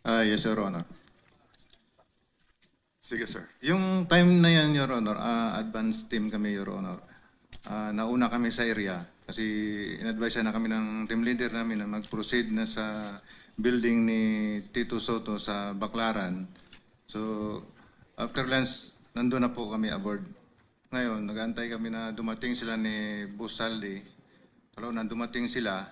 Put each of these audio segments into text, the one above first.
Yes, Your Honor. Sige, sir. Yung time na yan, Your Honor, advance team kami, Your Honor. Nauna kami sa area kasi in-advise na kami ng team leader namin na mag-proceed na sa building ni Tito Soto sa Baclaran. So, after lunch, nandun na po kami aboard. Ngayon, nag-aantay kami na dumating sila ni Boss Saldi. Pero nang dumating sila,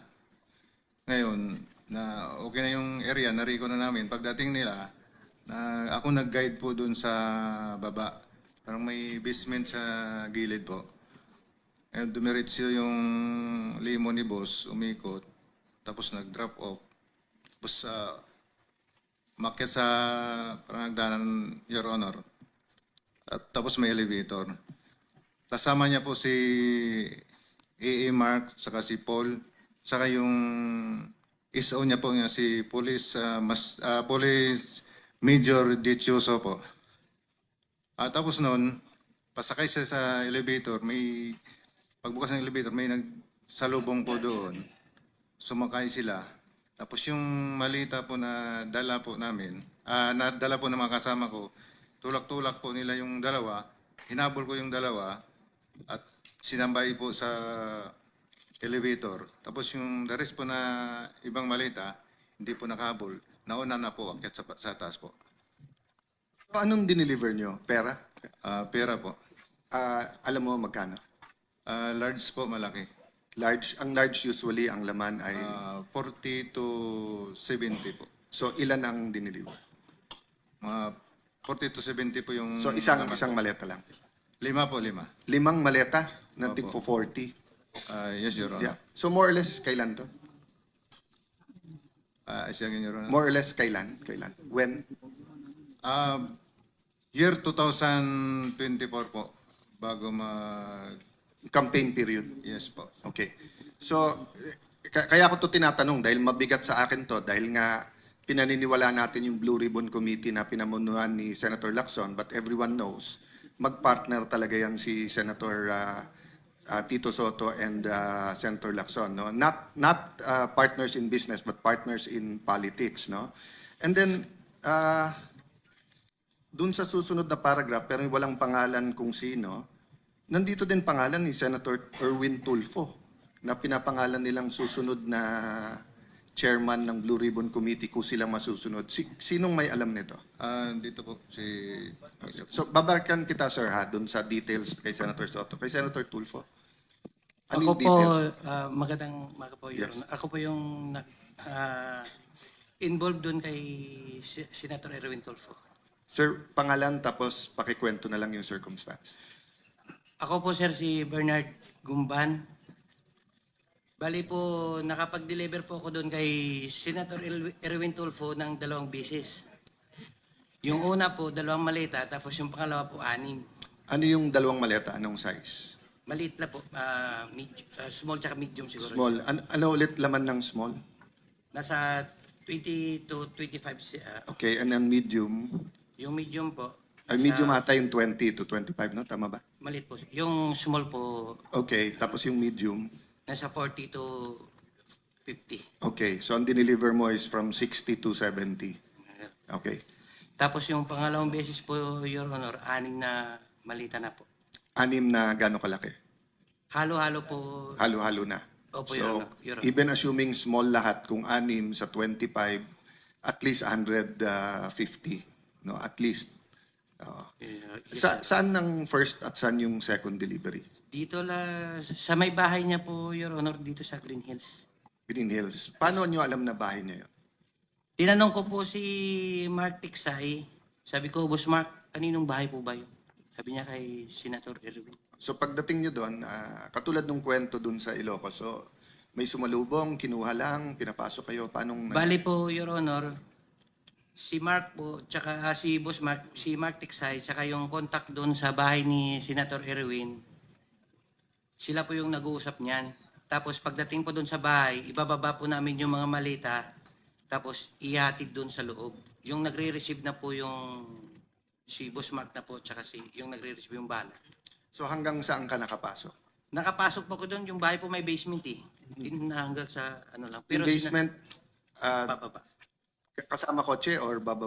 ngayon, na okay na yung area, nariko na namin. Pagdating nila, na ako nag-guide po doon sa baba. Parang may basement sa gilid po. And dumiretso yung limo ni boss, umikot. Tapos nag-drop off. Tapos umakyat sa parang hagdanan, Your Honor. At tapos may elevator. Kasama niya po si A.A. Mark, saka si Paul, saka yung SO niya po niya, si Police Major Dichoso po. Tapos noon, pasakay siya sa elevator, may pagbukas ng elevator, may nagsalubong po doon. Sumakay sila. Tapos yung malita po na dala po namin, nadala po ng mga kasama ko, tulak-tulak po nila yung dalawa, hinabol ko yung dalawa, at sinambay po sa elevator. Tapos yung the rest po na ibang malita, hindi po nakahabol. Nauna na po, akyat sa taas po. So, anong dineliver nyo? Pera? Pera po. Alam mo magkano? Large po, malaki. Large. Ang large usually, ang laman ay... 40 to 70 po. So, ilan ang dineliver? Mga 40 to 70 po yung... So, isang laman po. maleta lang. 5 po, 5. 5 maleta na Opo. tig for 40. Yes, Your Honor. Yeah. So, more or less, kailan to? Sige, Your Honor. More or less, kailan? When? Year 2024 po, bago mag... Campaign period. Yes po. Okay. So, kaya ko to tinatanong dahil mabigat sa akin to dahil nga pinaniniwala natin yung Blue Ribbon Committee na pinamunuan ni Senator Lacson, but everyone knows magpartner talaga yan si Senator Tito Soto and Senator Lacson, no? Not partners in business but partners in politics, no? And then dun sa susunod na paragraph pero walang pangalan kung sino, nandito din pangalan ni Senator Erwin Tulfo na pinapangalan nilang susunod na chairman ng Blue Ribbon Committee kung sila masusunod. Sinong may alam nito? Dito po si... So, babalikan kita, sir, ha, dun sa details kay Senator Soto. Kay Senator Tulfo. Ano Ako yung po, details? magandang umaga po, Your Yes. Honor. Ako po yung involved doon kay Senator Erwin Tulfo. Sir, pangalan tapos pakikwento na lang yung circumstance. Ako po, sir, si Bernard Gumban. Bali po, nakapag-deliver po ako doon kay Senator Erwin Tulfo ng 2 beses. Yung una po, 2 maleta, tapos yung pangalawa po, 6. Ano yung 2 maleta? Anong size? Maliit na po, small tsaka medium siguro. Small. Ano ulit laman ng small? Nasa 20 to 25. Okay, and then medium. Yung medium po, Ay, medium ata yung 20 to 25, no? Tama ba? maliit po. Yung small po, Okay, tapos yung medium. nasa 40 to 50. Okay, so ang dineliver mo is from 60 to 70. Okay. Tapos yung pangalawang beses po, Your Honor, 6 na malita na po. 6 na gano'ng kalaki? Halo-halo po. Halo-halo na. Opo, Your So, Honor. Your Honor. even assuming small lahat, kung 6 sa 25, at least 150. No, at least. Saan ng first at saan yung second delivery? Dito sa may bahay niya po, Your Honor, dito sa Green Hills. Green Hills. Paano nyo alam na bahay niya yun? Tinanong ko po si Mark Tiksay. Sabi ko, Boss Mark, kaninong bahay po ba yun? Sabi niya kay Senator Erwin. So pagdating nyo doon, katulad ng kwento doon sa Ilocos, so may sumalubong, kinuha lang, pinapasok kayo, paanong... Bali po, Your Honor, si Mark po, tsaka si Boss Mark, si Mark Tiksay, tsaka yung contact doon sa bahay ni Senator Erwin, sila po yung nag-uusap niyan. Tapos pagdating po doon sa bahay, ibababa po namin yung mga malita, tapos ihatid doon sa loob. Yung nagre-receive na po yung si Boss Mark na po, tsaka yung nagre-receive yung bala. So hanggang saan ka nakapasok? Nakapasok po ko doon, yung bahay po may basement eh. Hindi na hanggang sa ano lang. Yung basement, bababa. Kasama kotse or bababa?